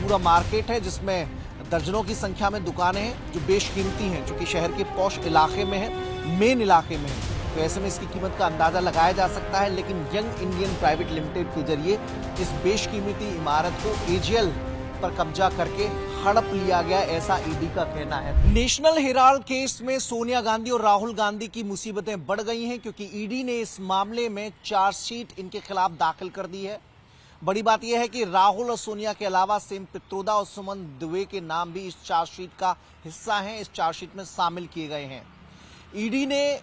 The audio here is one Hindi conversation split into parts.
पूरा मार्केट है जिसमें दर्जनों की संख्या में दुकानें हैं जो बेशकीमती हैं, जो कि शहर के पॉश इलाके में है, मेन इलाके में है। तो ऐसे में इसकी कीमत का अंदाजा लगाया जा सकता है, लेकिन यंग इंडियन प्राइवेट लिमिटेड के जरिए इस बेशकीमती इमारत को एजीएल पर कब्जा करके हड़प लिया गया, ऐसा ईडी का कहना है। नेशनल हेराल्ड केस में सोनिया गांधी और राहुल गांधी की मुसीबतें बढ़ गई हैं, क्योंकि ईडी ने इस मामले में चार्जशीट इनके खिलाफ दाखिल कर दी है। बड़ी बात यह है कि राहुल और सोनिया के अलावा सेम पित्रोदा और सुमन दुबे के नाम भी इस चार्जशीट का हिस्सा हैं, इस चार्जशीट में शामिल किए गए हैं। ईडी ने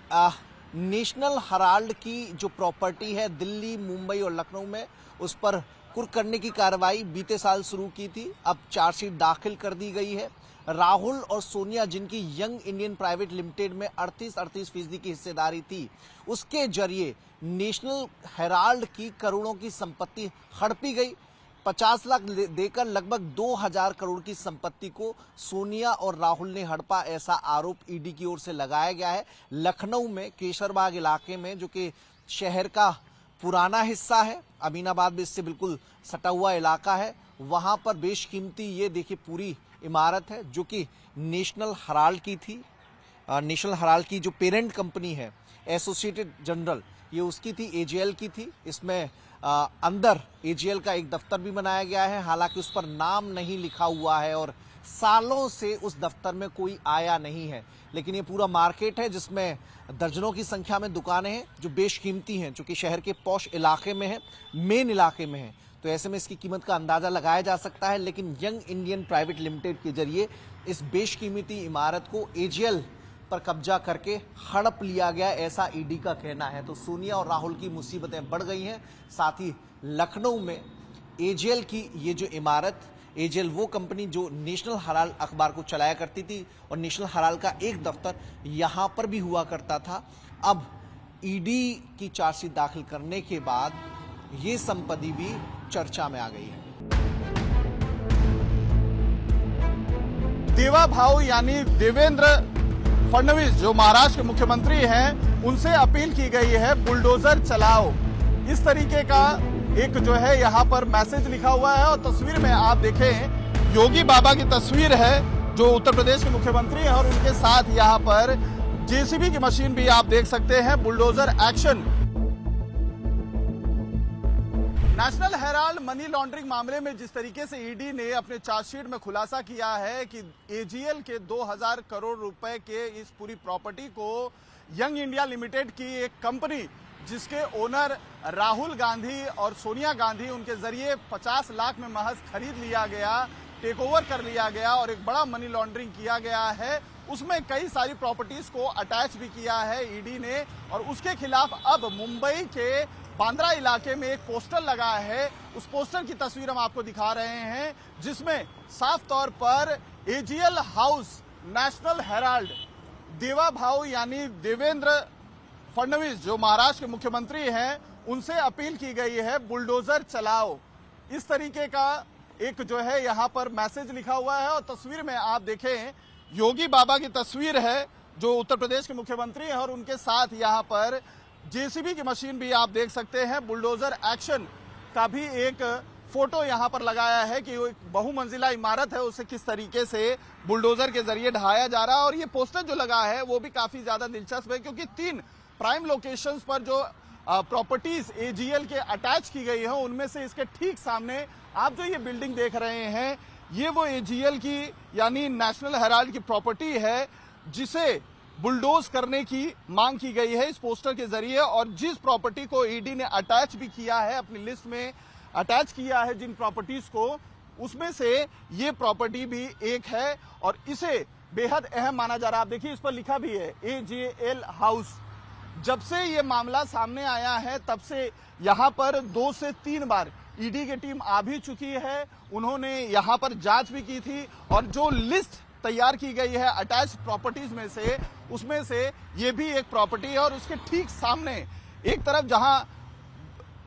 नेशनल हेराल्ड की जो प्रॉपर्टी है दिल्ली, मुंबई और लखनऊ में, उस पर कुर्क करने की कार्रवाई बीते साल शुरू की थी। अब चार्जशीट दाखिल कर दी गई है। राहुल और सोनिया, जिनकी यंग इंडियन प्राइवेट लिमिटेड में 38% की हिस्सेदारी थी, उसके जरिए नेशनल हेराल्ड की करोड़ों की संपत्ति हड़पी गई। 50 लाख देकर लगभग 2000 करोड़ की संपत्ति को सोनिया और राहुल ने हड़पा, ऐसा आरोप ईडी की ओर से लगाया गया है। लखनऊ में केसरबाग इलाके में, जो कि शहर का पुराना हिस्सा है, अमीनाबाद में इससे बिल्कुल सटा हुआ इलाका है, वहां पर बेशकीमती ये देखिए पूरी इमारत है जो कि नेशनल हेराल्ड की थी। नेशनल हेराल्ड की जो पेरेंट कंपनी है एसोसिएटेड जनरल, ये उसकी थी, एजीएल की थी। इसमें अंदर एजीएल का एक दफ्तर भी बनाया गया है, हालांकि उस पर नाम नहीं लिखा हुआ है और सालों से उस दफ्तर में कोई आया नहीं है। लेकिन ये पूरा मार्केट है जिसमें दर्जनों की संख्या में दुकानें हैं जो बेशकीमती हैं, जो कि शहर के पॉश इलाके में है, मेन इलाके में है। तो ऐसे में इसकी कीमत का अंदाजा लगाया जा सकता है, लेकिन यंग इंडियन प्राइवेट लिमिटेड के जरिए इस बेशकीमती इमारत को एजीएल पर कब्जा करके हड़प लिया गया, ऐसा ईडी का कहना है। तो सोनिया और राहुल की मुसीबतें बढ़ गई हैं। साथ ही लखनऊ में एजीएल की ये जो इमारत, एजीएल वो कंपनी जो नेशनल हेराल्ड अखबार को चलाया करती थी और नेशनल हेराल्ड का एक दफ्तर यहां पर भी हुआ करता था। अब ईडी की चार्जशीट दाखिल करने के बाद ये संपत्ति भी चर्चा में आ गई है। देवा भाऊ यानी देवेंद्र फडणवीस जो महाराष्ट्र के मुख्यमंत्री हैं, उनसे अपील की गई है बुलडोजर चलाओ, इस तरीके का एक जो है यहाँ पर मैसेज लिखा हुआ है। और तस्वीर में आप देखें योगी बाबा की तस्वीर है जो उत्तर प्रदेश के मुख्यमंत्री हैं, और उनके साथ यहाँ पर जेसीबी की मशीन भी आप देख सकते हैं, bulldozer action. National Herald money laundering मामले में जिस तरीके से ईडी ने अपने चार्जशीट में खुलासा किया है कि एजीएल के 2000 करोड़ रुपए के इस पूरी प्रॉपर्टी को यंग इंडिया लिमिटेड की एक कंपनी जिसके ओनर राहुल गांधी और सोनिया गांधी, उनके जरिए 50 लाख में महज खरीद लिया गया, टेक ओवर कर लिया गया और एक बड़ा मनी लॉन्ड्रिंग किया गया है। उसमें कई सारी प्रॉपर्टीज को अटैच भी किया है ईडी ने, और उसके खिलाफ अब मुंबई के बांद्रा इलाके में एक पोस्टर लगा है। उस पोस्टर की तस्वीर हम आपको दिखा रहे हैं, जिसमें साफ तौर पर एजीएल हाउस, नेशनल हेराल्ड, देवा भाऊ यानी देवेंद्र फडणवीस जो महाराष्ट्र के मुख्यमंत्री हैं, उनसे अपील की गई है बुलडोजर चलाओ, इस तरीके का एक जो है यहाँ पर मैसेज लिखा हुआ है। और तस्वीर में आप देखें योगी बाबा की तस्वीर है जो उत्तर प्रदेश के मुख्यमंत्री हैं, और उनके साथ यहाँ पर जेसीबी की मशीन भी आप देख सकते हैं। बुलडोजर एक्शन का भी एक फोटो यहाँ पर लगाया है कि वो एक बहुमंजिला इमारत है, उसे किस तरीके से बुलडोजर के जरिए ढहाया जा रहा है। और ये पोस्टर जो लगा है वो भी काफी ज्यादा दिलचस्प है, क्योंकि 3 प्राइम लोकेशंस पर जो प्रॉपर्टीज एजीएल के अटैच की गई है, उनमें से इसके ठीक सामने आप जो ये बिल्डिंग देख रहे हैं, ये वो एजीएल की यानी नेशनल हेराल्ड की प्रॉपर्टी है, जिसे बुलडोज करने की मांग की गई है इस पोस्टर के जरिए। और जिस प्रॉपर्टी को ईडी ने अटैच भी किया है, अपनी लिस्ट में अटैच किया है जिन प्रॉपर्टीज को, उसमें से ये प्रॉपर्टी भी एक है और इसे बेहद अहम माना जा रहा है। आप देखिए इस पर लिखा भी है एजीएल हाउस। जब से ये मामला सामने आया है तब से यहाँ पर 2 से 3 बार ईडी की टीम आ भी चुकी है। उन्होंने यहाँ पर जांच भी की थी, और जो लिस्ट तैयार की गई है अटैच प्रॉपर्टीज में से, उसमें से ये भी एक प्रॉपर्टी है। और उसके ठीक सामने एक तरफ जहां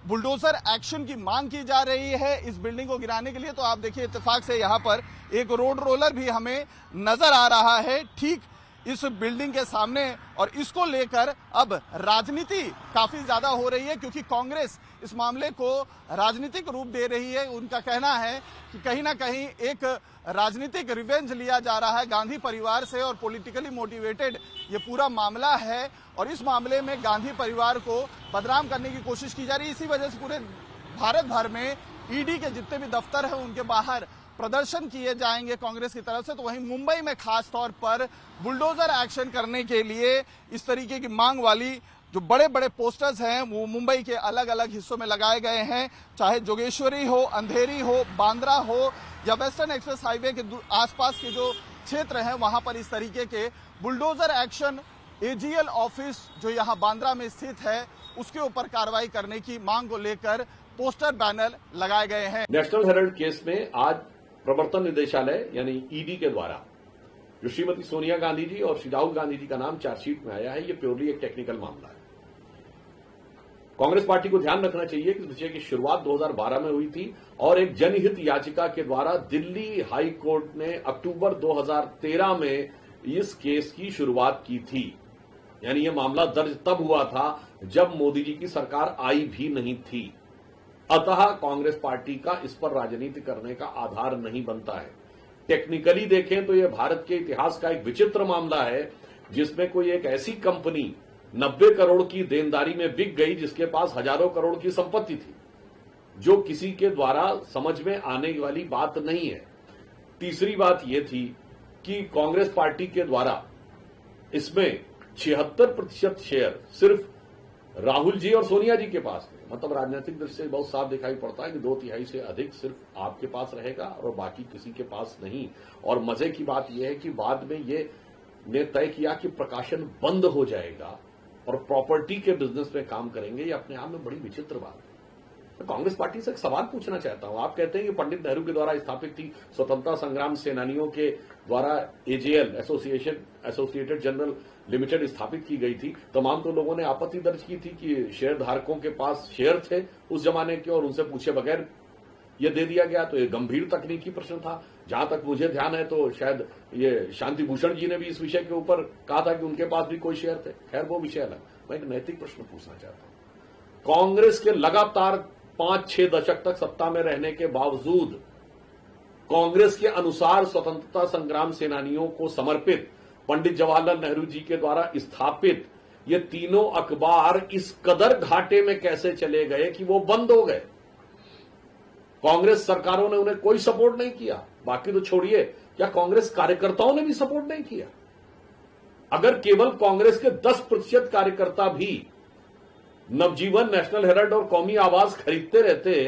बुलडोजर एक्शन की मांग की जा रही है इस बिल्डिंग को गिराने के लिए, तो आप देखिए इत्तेफाक से यहाँ पर एक रोड रोलर भी हमें नजर आ रहा है। ठीक इस बिल्डिंग के सामने और इसको लेकर अब राजनीति काफी ज्यादा हो रही है, क्योंकि कांग्रेस इस मामले को राजनीतिक रूप दे रही है। उनका कहना है कि कहीं ना कहीं एक राजनीतिक रिवेंज लिया जा रहा है गांधी परिवार से और पॉलिटिकली मोटिवेटेड ये पूरा मामला है और इस मामले में गांधी परिवार को बदनाम करने की कोशिश की जा रही है। इसी वजह से पूरे भारत भर में ईडी के जितने भी दफ्तर हैं उनके बाहर प्रदर्शन किए जाएंगे कांग्रेस की तरफ से। तो वहीं मुंबई में खास तौर पर बुलडोजर एक्शन करने के लिए इस तरीके की मांग वाली जो बड़े बड़े पोस्टर्स हैं वो मुंबई के अलग अलग हिस्सों में लगाए गए हैं, चाहे जोगेश्वरी हो, अंधेरी हो, बांद्रा हो या वेस्टर्न एक्सप्रेस हाईवे के आसपास के जो क्षेत्र हैं वहां पर इस तरीके के बुलडोजर एक्शन एजीएल ऑफिस जो यहां बांद्रा में स्थित है उसके ऊपर कार्रवाई करने की मांग को लेकर पोस्टर बैनर लगाए गए हैं। नेशनल हेराल्ड केस में आज प्रवर्तन निदेशालय यानी ईडी के द्वारा जो श्रीमती सोनिया गांधी जी और श्री राहुल गांधी जी का नाम चार्जशीट में आया है, ये प्योरली एक टेक्निकल मामला है। कांग्रेस पार्टी को ध्यान रखना चाहिए कि इस विषय की शुरुआत 2012 में हुई थी और एक जनहित याचिका के द्वारा दिल्ली हाई कोर्ट ने अक्टूबर 2013 में इस केस की शुरुआत की थी। यानी यह मामला दर्ज तब हुआ था जब मोदी जी की सरकार आई भी नहीं थी। अतः कांग्रेस पार्टी का इस पर राजनीति करने का आधार नहीं बनता है। टेक्निकली देखें तो यह भारत के इतिहास का एक विचित्र मामला है जिसमें कोई एक ऐसी कंपनी 90 करोड़ की देनदारी में बिक गई जिसके पास हजारों करोड़ की संपत्ति थी, जो किसी के द्वारा समझ में आने वाली बात नहीं है। तीसरी बात यह थी कि कांग्रेस पार्टी के द्वारा इसमें 76% शेयर सिर्फ राहुल जी और सोनिया जी के पास है। मतलब राजनीतिक दृष्टि से बहुत साफ दिखाई पड़ता है कि 2/3 से अधिक सिर्फ आपके पास रहेगा और बाकी किसी के पास नहीं। और मजे की बात यह है कि बाद में ये ने तय किया कि प्रकाशन बंद हो जाएगा और प्रॉपर्टी के बिजनेस में काम करेंगे। ये अपने आप में बड़ी विचित्र बात है। तो कांग्रेस पार्टी से एक सवाल पूछना चाहता हूं। आप कहते हैं कि पंडित नेहरू के द्वारा स्थापित थी, स्वतंत्रता संग्राम सेनानियों के द्वारा एजेएल एसोसिएटेड जनरल लिमिटेड स्थापित की गई थी। तमाम तो लोगों ने आपत्ति दर्ज की थी कि शेयर धारकों के पास शेयर थे उस जमाने के और उनसे पूछे बगैर यह दे दिया गया। तो यह गंभीर तकनीकी प्रश्न था। जहां तक मुझे ध्यान है तो शायद ये शांति भूषण जी ने भी इस विषय के ऊपर कहा था कि उनके पास भी कोई शेयर थे। खैर वो विषय अलग। मैं एक नैतिक प्रश्न पूछना चाहता हूं। कांग्रेस के लगातार 5-6 दशक तक सत्ता में रहने के बावजूद कांग्रेस के अनुसार स्वतंत्रता संग्राम सेनानियों को समर्पित पंडित जवाहरलाल नेहरू जी के द्वारा स्थापित ये तीनों अखबार इस कदर घाटे में कैसे चले गए कि वो बंद हो गए। कांग्रेस सरकारों ने उन्हें कोई सपोर्ट नहीं किया। बाकी तो छोड़िए, क्या कांग्रेस कार्यकर्ताओं ने भी सपोर्ट नहीं किया? अगर केवल कांग्रेस के 10% कार्यकर्ता भी नवजीवन, नेशनल हेराल्ड और कौमी आवाज खरीदते रहते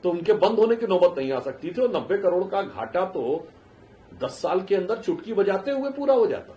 तो उनके बंद होने की नौबत नहीं आ सकती थी और 90 करोड़ का घाटा तो 10 साल के अंदर चुटकी बजाते हुए पूरा हो जाता।